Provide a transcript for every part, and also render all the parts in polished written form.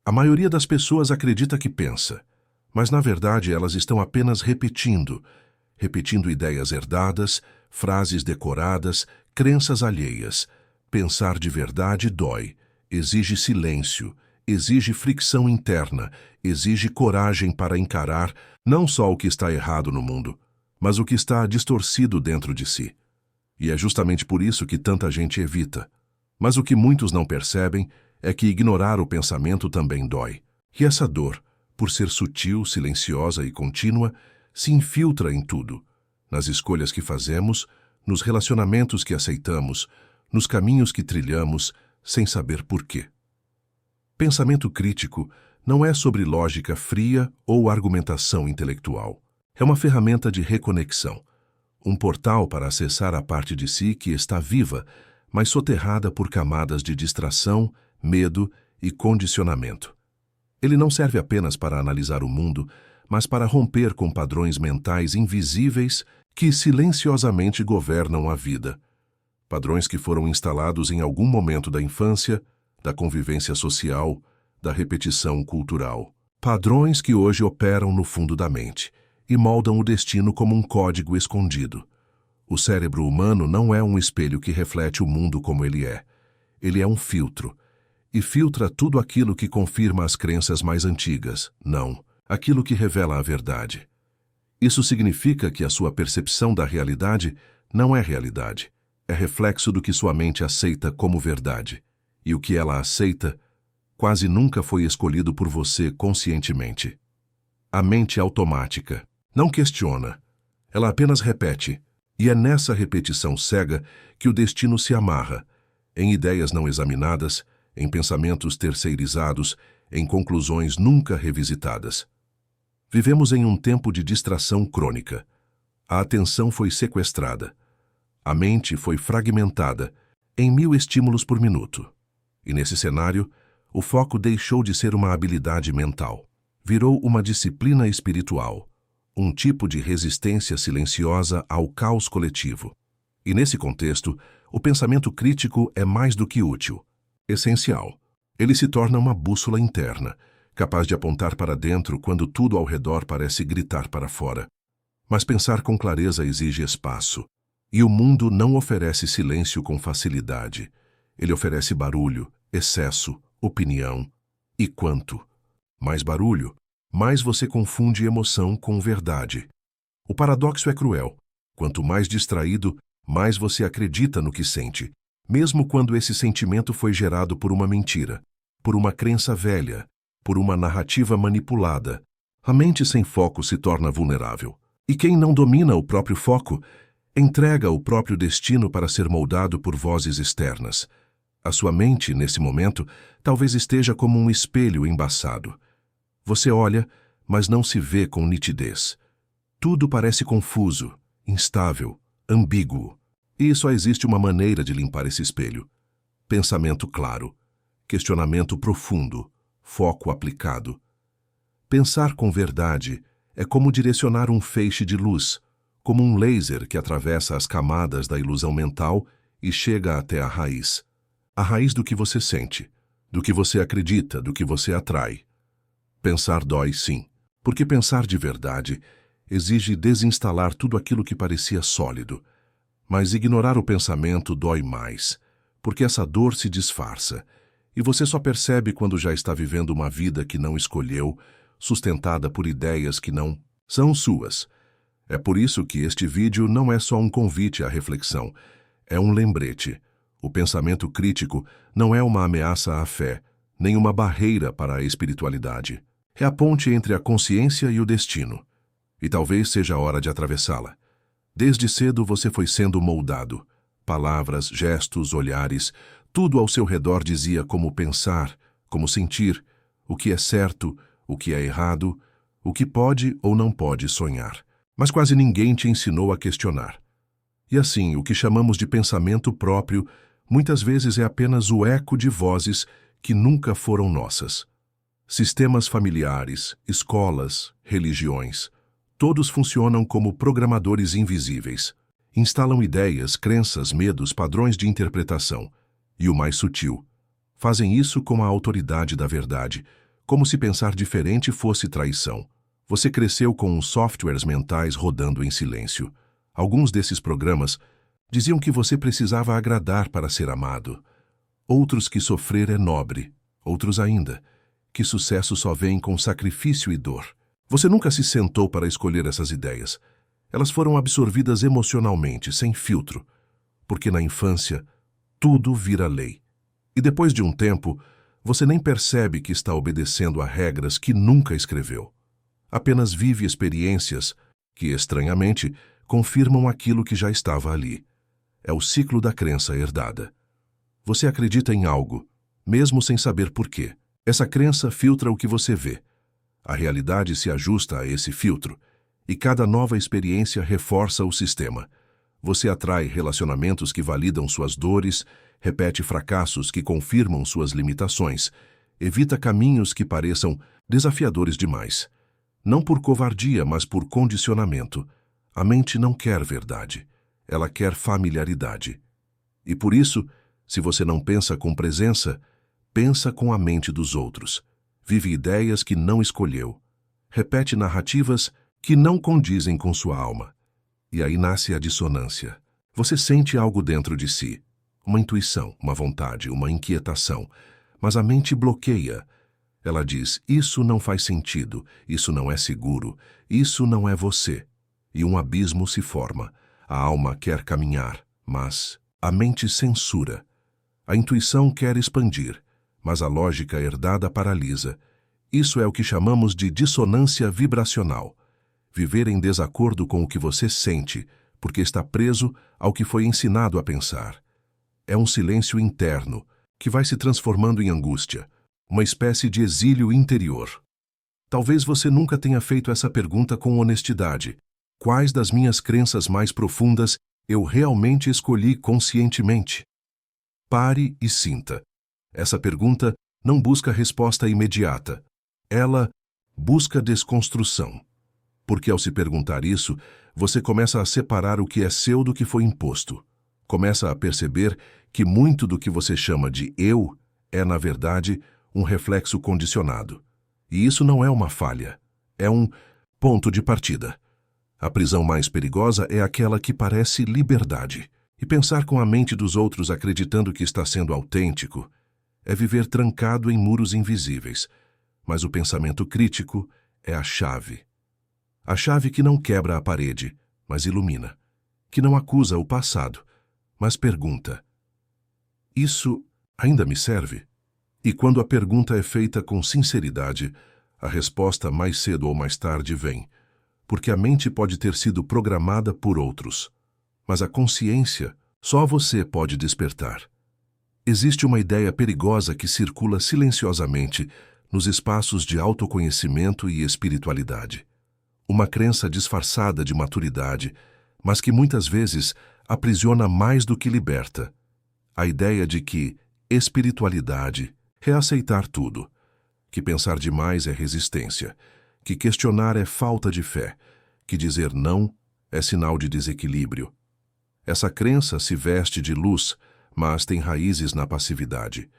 A maioria das pessoas acredita que pensa, mas na verdade elas estão apenas repetindo ideias herdadas, frases decoradas, crenças alheias. Pensar de verdade dói, exige silêncio, exige fricção interna, exige coragem para encarar não só o que está errado no mundo, mas o que está distorcido dentro de si. E é justamente por isso que tanta gente evita. Mas o que muitos não percebem é que ignorar o pensamento também dói. E essa dor, por ser sutil, silenciosa e contínua, se infiltra em tudo. Nas escolhas que fazemos, nos relacionamentos que aceitamos, nos caminhos que trilhamos, sem saber porquê. Pensamento crítico não é sobre lógica fria ou argumentação intelectual. É uma ferramenta de reconexão, um portal para acessar a parte de si que está viva, mas soterrada por camadas de distração, medo e condicionamento. Ele não serve apenas para analisar o mundo, mas para romper com padrões mentais invisíveis que silenciosamente governam a vida. Padrões que foram instalados em algum momento da infância, da convivência social, da repetição cultural. Padrões que hoje operam no fundo da mente e moldam o destino como um código escondido. O cérebro humano não é um espelho que reflete o mundo como ele é. Ele é um filtro. E filtra tudo aquilo que confirma as crenças mais antigas, não aquilo que revela a verdade. Isso significa que a sua percepção da realidade não é realidade. É reflexo do que sua mente aceita como verdade. E o que ela aceita quase nunca foi escolhido por você conscientemente. A mente automática não questiona. Ela apenas repete. E é nessa repetição cega que o destino se amarra, em ideias não examinadas, em pensamentos terceirizados, em conclusões nunca revisitadas. Vivemos em um tempo de distração crônica. A atenção foi sequestrada. A mente foi fragmentada em 1000 estímulos por minuto. E nesse cenário, o foco deixou de ser uma habilidade mental. Virou uma disciplina espiritual, um tipo de resistência silenciosa ao caos coletivo. E nesse contexto, o pensamento crítico é mais do que útil. Essencial. Ele se torna uma bússola interna, capaz de apontar para dentro quando tudo ao redor parece gritar para fora. Mas pensar com clareza exige espaço. E o mundo não oferece silêncio com facilidade. Ele oferece barulho, excesso, opinião. E quanto mais barulho, mais você confunde emoção com verdade. O paradoxo é cruel. Quanto mais distraído, mais você acredita no que sente, mesmo quando esse sentimento foi gerado por uma mentira, por uma crença velha, por uma narrativa manipulada. A mente sem foco se torna vulnerável. E quem não domina o próprio foco, entrega o próprio destino para ser moldado por vozes externas. A sua mente, nesse momento, talvez esteja como um espelho embaçado. Você olha, mas não se vê com nitidez. Tudo parece confuso, instável, ambíguo. E só existe uma maneira de limpar esse espelho. Pensamento claro, questionamento profundo, foco aplicado. Pensar com verdade é como direcionar um feixe de luz, como um laser que atravessa as camadas da ilusão mental e chega até a raiz. A raiz do que você sente, do que você acredita, do que você atrai. Pensar dói, sim, porque pensar de verdade exige desinstalar tudo aquilo que parecia sólido. Mas ignorar o pensamento dói mais, porque essa dor se disfarça, e você só percebe quando já está vivendo uma vida que não escolheu, sustentada por ideias que não são suas. É por isso que este vídeo não é só um convite à reflexão, é um lembrete. O pensamento crítico não é uma ameaça à fé, nem uma barreira para a espiritualidade. É a ponte entre a consciência e o destino. E talvez seja a hora de atravessá-la. Desde cedo você foi sendo moldado. Palavras, gestos, olhares, tudo ao seu redor dizia como pensar, como sentir, o que é certo, o que é errado, o que pode ou não pode sonhar. Mas quase ninguém te ensinou a questionar. E assim, o que chamamos de pensamento próprio, muitas vezes é apenas o eco de vozes que nunca foram nossas. Sistemas familiares, escolas, religiões, todos funcionam como programadores invisíveis. Instalam ideias, crenças, medos, padrões de interpretação. E o mais sutil, fazem isso com a autoridade da verdade, como se pensar diferente fosse traição. Você cresceu com uns softwares mentais rodando em silêncio. Alguns desses programas diziam que você precisava agradar para ser amado. Outros que sofrer é nobre. Outros ainda, que sucesso só vem com sacrifício e dor. Você nunca se sentou para escolher essas ideias. Elas foram absorvidas emocionalmente, sem filtro. Porque na infância, tudo vira lei. E depois de um tempo, você nem percebe que está obedecendo a regras que nunca escreveu. Apenas vive experiências que, estranhamente, confirmam aquilo que já estava ali. É o ciclo da crença herdada. Você acredita em algo, mesmo sem saber por quê. Essa crença filtra o que você vê. A realidade se ajusta a esse filtro, e cada nova experiência reforça o sistema. Você atrai relacionamentos que validam suas dores, repete fracassos que confirmam suas limitações, evita caminhos que pareçam desafiadores demais. Não por covardia, mas por condicionamento. A mente não quer verdade. Ela quer familiaridade. E por isso, se você não pensa com presença, pensa com a mente dos outros. Vive ideias que não escolheu. Repete narrativas que não condizem com sua alma. E aí nasce a dissonância. Você sente algo dentro de si. Uma intuição, uma vontade, uma inquietação. Mas a mente bloqueia. Ela diz, isso não faz sentido, isso não é seguro, isso não é você. E um abismo se forma. A alma quer caminhar, mas a mente censura. A intuição quer expandir, mas a lógica herdada paralisa. Isso é o que chamamos de dissonância vibracional. Viver em desacordo com o que você sente, porque está preso ao que foi ensinado a pensar. É um silêncio interno, que vai se transformando em angústia, uma espécie de exílio interior. Talvez você nunca tenha feito essa pergunta com honestidade. Quais das minhas crenças mais profundas eu realmente escolhi conscientemente? Pare e sinta. Essa pergunta não busca resposta imediata. Ela busca desconstrução. Porque ao se perguntar isso, você começa a separar o que é seu do que foi imposto. Começa a perceber que muito do que você chama de eu é, na verdade, um reflexo condicionado. E isso não é uma falha, é um ponto de partida. A prisão mais perigosa é aquela que parece liberdade. E pensar com a mente dos outros acreditando que está sendo autêntico é viver trancado em muros invisíveis. Mas o pensamento crítico é a chave. A chave que não quebra a parede, mas ilumina. Que não acusa o passado, mas pergunta: isso ainda me serve? E quando a pergunta é feita com sinceridade, a resposta mais cedo ou mais tarde vem, porque a mente pode ter sido programada por outros, mas a consciência só você pode despertar. Existe uma ideia perigosa que circula silenciosamente nos espaços de autoconhecimento e espiritualidade. Uma crença disfarçada de maturidade, mas que muitas vezes aprisiona mais do que liberta. A ideia de que espiritualidade é aceitar tudo, que pensar demais é resistência, que questionar é falta de fé, que dizer não é sinal de desequilíbrio. Essa crença se veste de luz, mas tem raízes na passividade,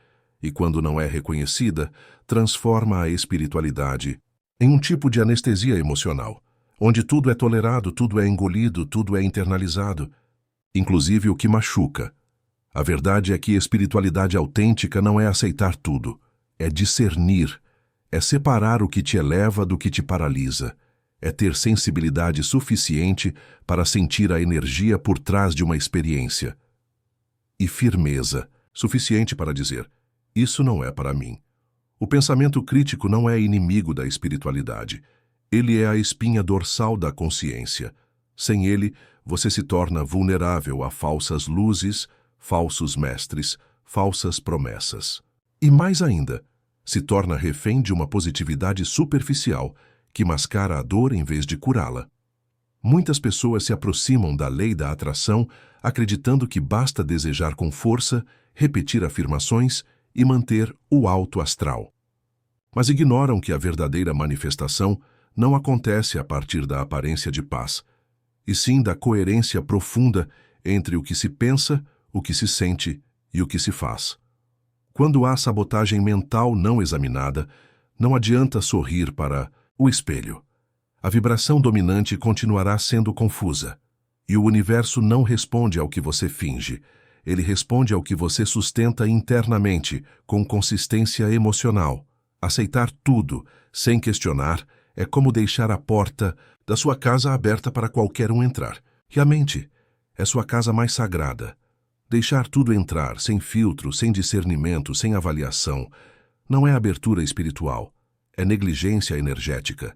e quando não é reconhecida, transforma a espiritualidade em um tipo de anestesia emocional, onde tudo é tolerado, tudo é engolido, tudo é internalizado, inclusive o que machuca. A verdade é que espiritualidade autêntica não é aceitar tudo, é discernir, é separar o que te eleva do que te paralisa, é ter sensibilidade suficiente para sentir a energia por trás de uma experiência. E firmeza, suficiente para dizer, isso não é para mim. O pensamento crítico não é inimigo da espiritualidade. Ele é a espinha dorsal da consciência. Sem ele, você se torna vulnerável a falsas luzes, falsos mestres, falsas promessas. E mais ainda, se torna refém de uma positividade superficial que mascara a dor em vez de curá-la. Muitas pessoas se aproximam da lei da atração acreditando que basta desejar com força, repetir afirmações e manter o alto astral. Mas ignoram que a verdadeira manifestação não acontece a partir da aparência de paz, e sim da coerência profunda entre o que se pensa, o que se sente e o que se faz. Quando há sabotagem mental não examinada, Não adianta sorrir para o espelho. A vibração dominante continuará sendo confusa. E o universo não responde ao que você finge. Ele responde ao que você sustenta internamente, com consistência emocional. Aceitar tudo, sem questionar, é como deixar a porta da sua casa aberta para qualquer um entrar. E a mente é sua casa mais sagrada. Deixar tudo entrar, sem filtro, sem discernimento, sem avaliação, não é abertura espiritual, é negligência energética.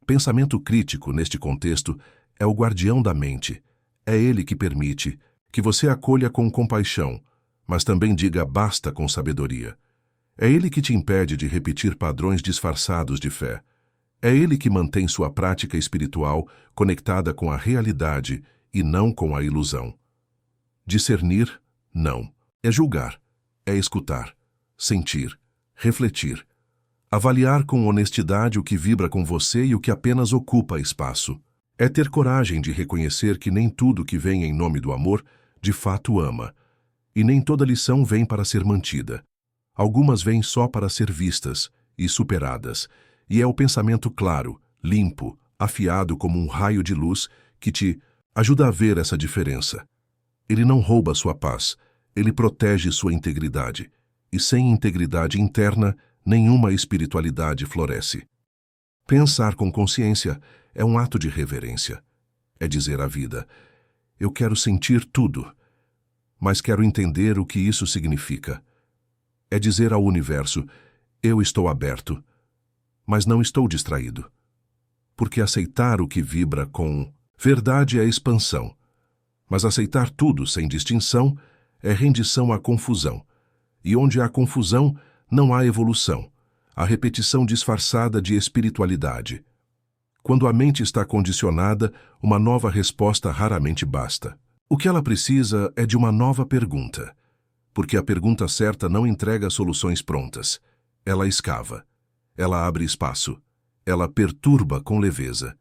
Pensamento crítico, neste contexto, é o guardião da mente. É ele que permite que você acolha com compaixão, mas também diga basta com sabedoria. É ele que te impede de repetir padrões disfarçados de fé. É ele que mantém sua prática espiritual conectada com a realidade e não com a ilusão. Discernir, não. É julgar, é escutar, sentir, refletir. Avaliar com honestidade o que vibra com você e o que apenas ocupa espaço. É ter coragem de reconhecer que nem tudo que vem em nome do amor, de fato ama. E nem toda lição vem para ser mantida. Algumas vêm só para ser vistas e superadas. E é o pensamento claro, limpo, afiado como um raio de luz que te ajuda a ver essa diferença. Ele não rouba sua paz, ele protege sua integridade. E sem integridade interna, nenhuma espiritualidade floresce. Pensar com consciência é um ato de reverência. É dizer à vida, eu quero sentir tudo, mas quero entender o que isso significa. É dizer ao universo, eu estou aberto, mas não estou distraído. Porque aceitar o que vibra com verdade é expansão, mas aceitar tudo sem distinção é rendição à confusão. E onde há confusão, não há evolução, a repetição disfarçada de espiritualidade. Quando a mente está condicionada, uma nova resposta raramente basta. O que ela precisa é de uma nova pergunta, porque a pergunta certa não entrega soluções prontas. Ela escava, ela abre espaço, ela perturba com leveza.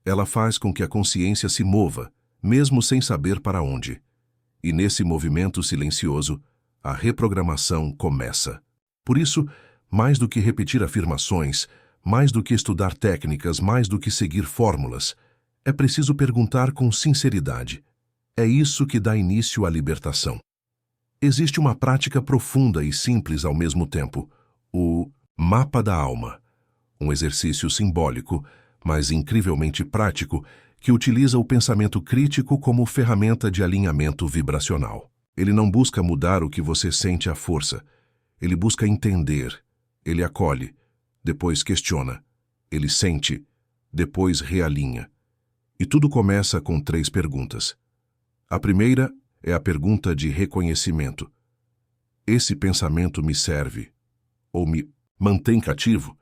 Ela faz com que a consciência se mova, mesmo sem saber para onde. E nesse movimento silencioso, a reprogramação começa. Por isso, mais do que repetir afirmações, mais do que estudar técnicas, mais do que seguir fórmulas, é preciso perguntar com sinceridade. É isso que dá início à libertação. Existe uma prática profunda e simples ao mesmo tempo, o mapa da alma, um exercício simbólico, mas incrivelmente prático, que utiliza o pensamento crítico como ferramenta de alinhamento vibracional. Ele não busca mudar o que você sente à força. Ele busca entender. Ele acolhe, depois questiona. Ele sente, depois realinha. E tudo começa com 3 perguntas. A primeira é a pergunta de reconhecimento. Esse pensamento me serve ou me mantém cativo?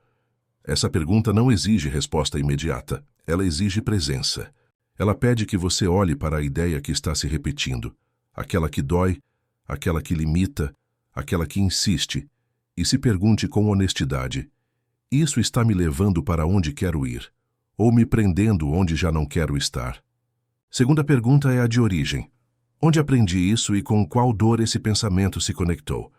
Essa pergunta não exige resposta imediata. Ela exige presença. Ela pede que você olhe para a ideia que está se repetindo, aquela que dói, aquela que limita, aquela que insiste, e se pergunte com honestidade: isso está me levando para onde quero ir, ou me prendendo onde já não quero estar? Segunda pergunta é a de origem. Onde aprendi isso e com qual dor esse pensamento se conectou?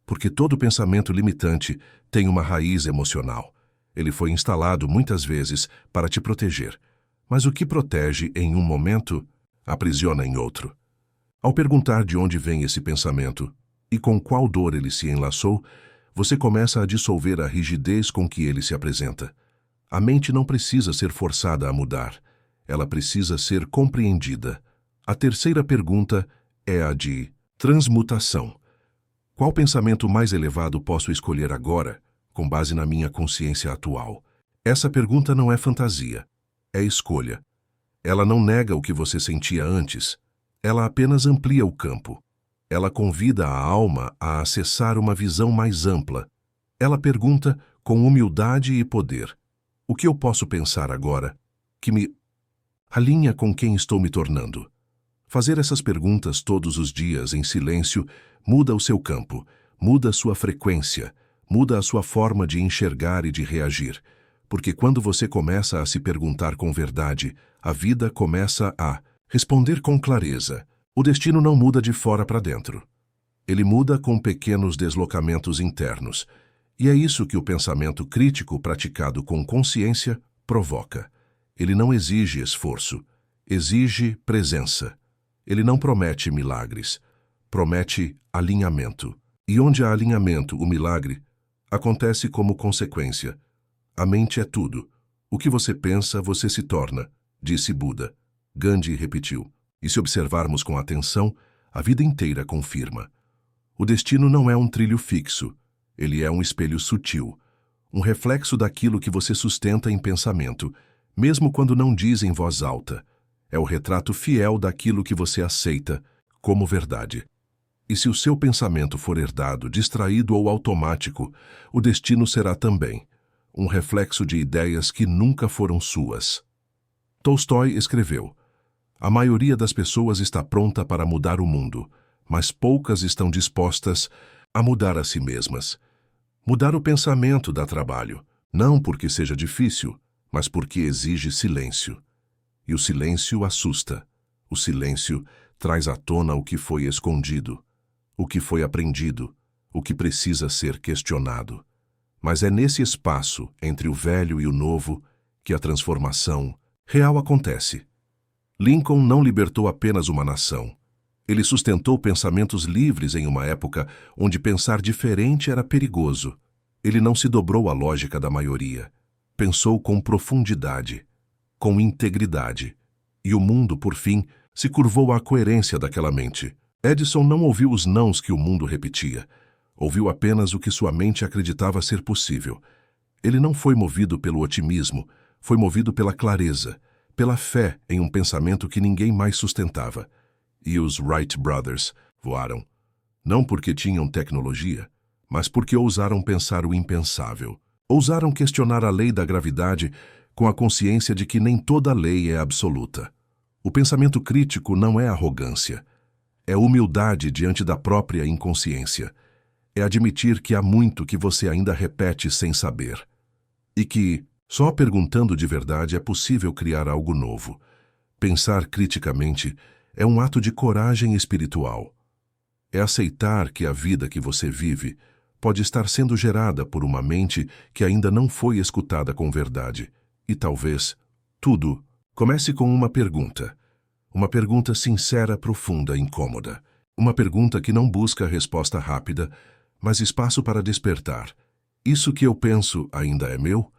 Porque todo pensamento limitante tem uma raiz emocional. Ele foi instalado muitas vezes para te proteger, mas o que protege em um momento, aprisiona em outro. Ao perguntar de onde vem esse pensamento e com qual dor ele se enlaçou, você começa a dissolver a rigidez com que ele se apresenta. A mente não precisa ser forçada a mudar, ela precisa ser compreendida. A terceira pergunta é a de transmutação. Qual pensamento mais elevado posso escolher agora, com base na minha consciência atual? Essa pergunta não é fantasia, é escolha. Ela não nega o que você sentia antes, ela apenas amplia o campo. Ela convida a alma a acessar uma visão mais ampla. Ela pergunta com humildade e poder: o que eu posso pensar agora que me alinha com quem estou me tornando? Fazer essas perguntas todos os dias em silêncio muda o seu campo, muda a sua frequência, muda a sua forma de enxergar e de reagir. Porque quando você começa a se perguntar com verdade, a vida começa a responder com clareza. O destino não muda de fora para dentro. Ele muda com pequenos deslocamentos internos. E é isso que o pensamento crítico praticado com consciência provoca. Ele não exige esforço, exige presença. Ele não promete milagres, promete alinhamento. E onde há alinhamento, o milagre acontece como consequência. A mente é tudo. O que você pensa, você se torna, disse Buda. Gandhi repetiu. E se observarmos com atenção, a vida inteira confirma. O destino não é um trilho fixo. Ele é um espelho sutil, um reflexo daquilo que você sustenta em pensamento, mesmo quando não diz em voz alta. É o retrato fiel daquilo que você aceita como verdade. E se o seu pensamento for herdado, distraído ou automático, o destino será também um reflexo de ideias que nunca foram suas. Tolstói escreveu: a maioria das pessoas está pronta para mudar o mundo, mas poucas estão dispostas a mudar a si mesmas. Mudar o pensamento dá trabalho, não porque seja difícil, mas porque exige silêncio. E o silêncio assusta. O silêncio traz à tona o que foi escondido, o que foi aprendido, o que precisa ser questionado. Mas é nesse espaço, entre o velho e o novo, que a transformação real acontece. Lincoln não libertou apenas uma nação. Ele sustentou pensamentos livres em uma época onde pensar diferente era perigoso. Ele não se dobrou à lógica da maioria. Pensou com profundidade, com integridade. E o mundo, por fim, se curvou à coerência daquela mente. Edison não ouviu os nãos que o mundo repetia. Ouviu apenas o que sua mente acreditava ser possível. Ele não foi movido pelo otimismo, foi movido pela clareza, pela fé em um pensamento que ninguém mais sustentava. E os Wright Brothers voaram, não porque tinham tecnologia, mas porque ousaram pensar o impensável. Ousaram questionar a lei da gravidade com a consciência de que nem toda lei é absoluta. O pensamento crítico não é arrogância, é humildade diante da própria inconsciência. É admitir que há muito que você ainda repete sem saber. E que, só perguntando de verdade, é possível criar algo novo. Pensar criticamente é um ato de coragem espiritual. É aceitar que a vida que você vive pode estar sendo gerada por uma mente que ainda não foi escutada com verdade. E talvez tudo comece com uma pergunta. Uma pergunta sincera, profunda, incômoda. Uma pergunta que não busca resposta rápida, mas espaço para despertar. Isso que eu penso ainda é meu?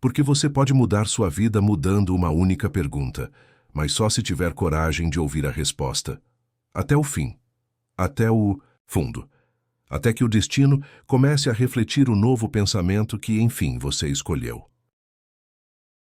Porque você pode mudar sua vida mudando uma única pergunta, mas só se tiver coragem de ouvir a resposta. Até o fim. Até o fundo. Até que o destino comece a refletir o novo pensamento que, enfim, você escolheu.